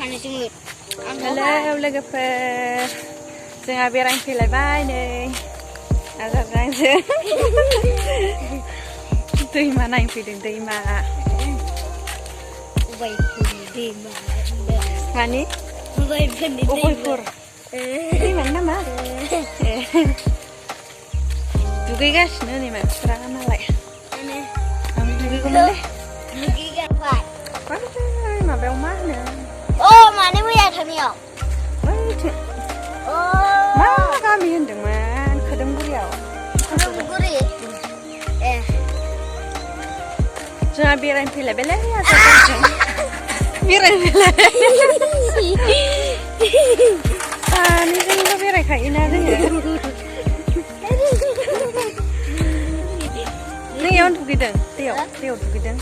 Halo logoफोर जोंहा बेरायनो फैलायबाय नै आजारजों दैमा नायनो फैदों दैमा मानि अबयपुर दैमानि नामा दुगैगासिनो नै मानसिफ्रा मालाय आं दुगैगौमोनलै माबायाव मा होनो माने मैया थांनायाव मा गामि होनदोंमोन खोदोमगुरियाव खोदोमगुरि जोंहा बेरायनो फैलायबायलै आजारजों बेरायनो फैलाय सानैजोंल' बेरायखायोना जोङो नों दुगैदों दैयाव दुगैदों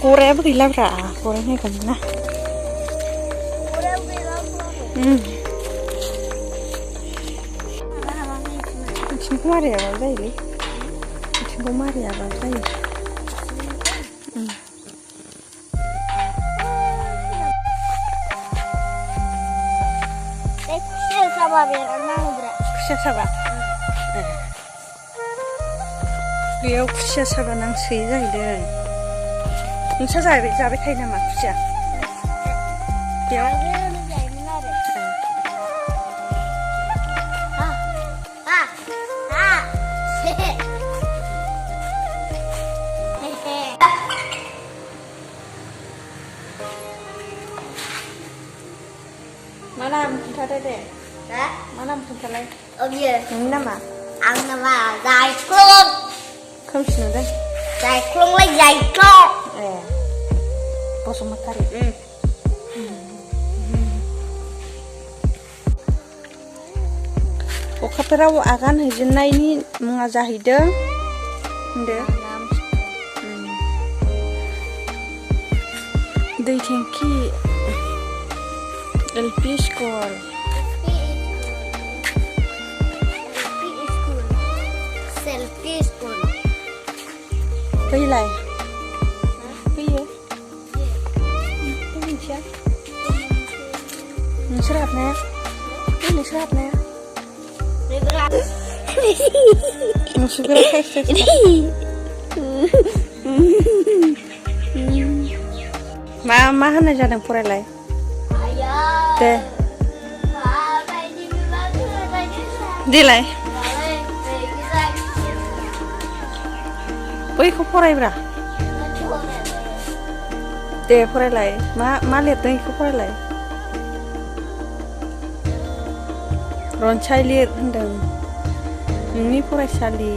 गरायाबो गैलाब्रा गराय नायगौमोन ना आथिंखौ मारियाबा जायोलै आथिंखौ मारियाबा जायो खुसिया साबा बेयाव खुसिया साबा नांसोयो जाहैदों नोंस्रा जाबाय थायो नामा खुसिया बेयाव मा नाम खोन्थादो दे मा नाम खोन्थालाय नोंनि नामा आं नामा जायख्लं खोमसि नुदों जायख्लंलाय जायख्लं बसुमतारी अखाफोराव आगान हैजेननायनि मुङा जाहैदों होनदो दै टेंकि LP स्कुल सेल्फी स्कुल फैलाय फैयो मिथिया नोंसोर हाबनाया नोंसोर हाबनाया नोंसोर मा होननाय जादों फरायलाय दे देलाय बैखौ फरायब्रा दे फरायलाय मा लिरदों बेखौ फरायलाय रनसाय लिर होनदों नोंनि फरायसालि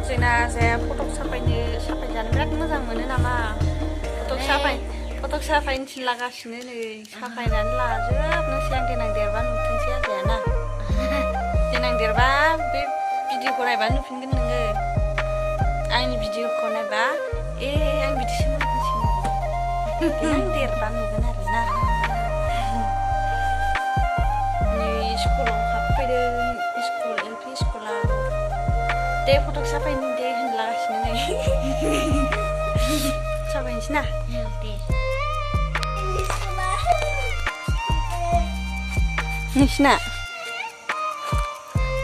जोंना जाया फटक साफायजानो बिराद मोजां मोनो नामा फटक साफायनो थिनलागासिनो नै साफायनानै लाजोबनोसै आं देनां देरबा नुथोंसै आजायाना देनां देरबा बे भिडिअखौ नायबा नुफिनगोन नोङो आंनि भिडिअखौ नायबा आं बिदिसो मोनसिनो देनां देरबा नुगोन आरोना नै स्कुलाव हाबफैदों स्कुल LP स्कुलाव दे फटक साफायनो दे होनलागासिनो नै साफायनोसै ना दे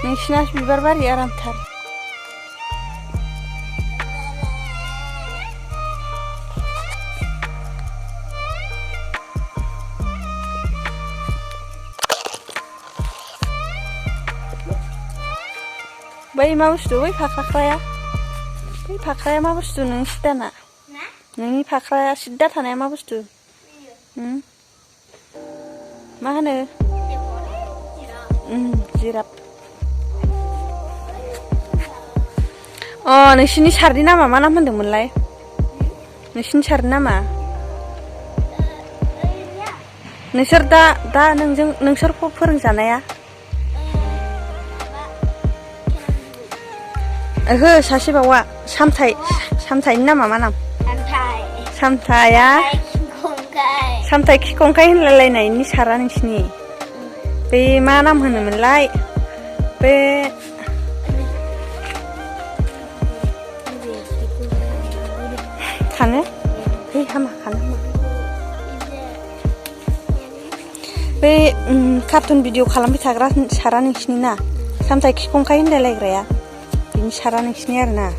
नोंसिना बिबार बारि आरामथार बै मा बुस्थु बै फाख्राया मा बुस्थु नों सिदाना नोंनि फाख्राया सिद्दा थानाया मा बुस्थु मा होनो जिराफ नोंसिनि सारनि नामा मा नाम होनदोंमोनलाय नोंसिनि सारनि नामा नोंसोर दा नोंसोर फोरोंजानाया ओहो सासे बावा सामथाइनि नामा मा नाम सामथाया सामथाइ खिखंखाय होनलायलायनायनि सारा नोंसिनि बे मा नाम होनोमोनलाय बे खानो बे हामा खानो बे कार्टुन भिडिअ खालामबाय थाग्रा सारा नोंसिनि ना सामथाइ खिखंखाय होनलायलायग्राया बिनि सारा नोंसिनि आरोना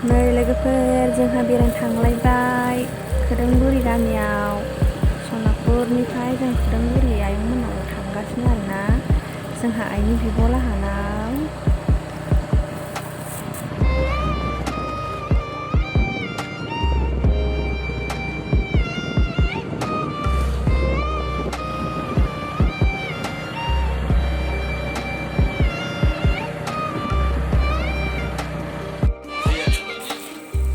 नै लोगोफोर जोंहा बेरायनो थांलायबाय खोदोमगुरि गामियाव सनापुरनिफ्राय जों खोदोमगुरि आयंमोननाव थांगासिनो आरोना जोंहा आइनि बिब' लाहानाव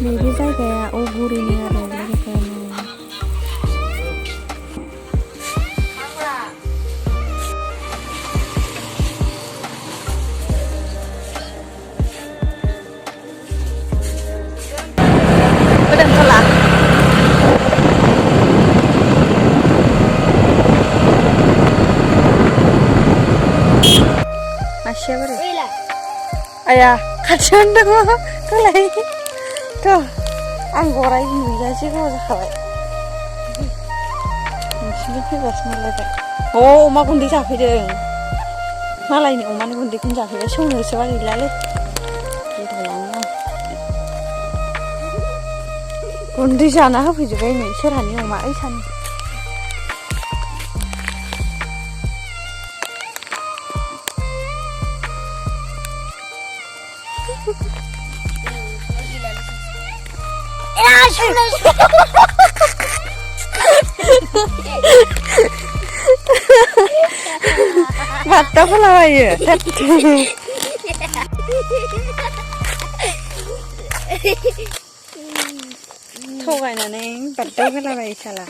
नैबे जायगाया अगुरिनि आरो लोगोफोर गोदानथला मासेया बोरै आया खाथियावनो दङ खोलाय आं गराय नुजासे गोबाव जाखाबाय नोंसिनिजों फैगासिनो नालाय अमा गुन्दै जाफैदों मालायनि अमानि गुन्दैखौनो जाफैबाय सौनोसोबा गैलालै गुन्दै जाना होफैजोब्बाय नै सोरहानि अमा ओइसानि बाट्टा फैलाबायो थगायनानै बाट्टा फैलाबायो साला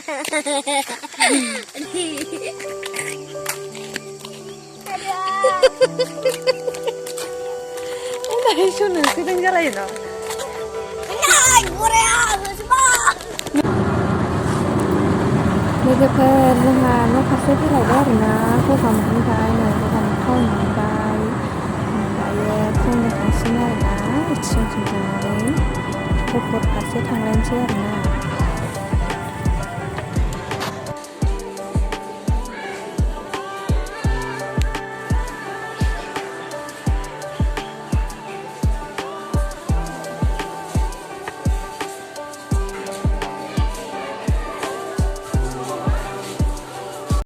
सौनो होदों जालायो न' लोगोफोर जोंहा न' फारसे फैलायबाय आरोना गगा मोनबाय नै गगा मोनथाव मोनबाय ओमफ्रायो फुंनि थांसिगोन आरोना स्टेसनसिम थांनानै गहपुर फारसे थांलायनोसै आरोना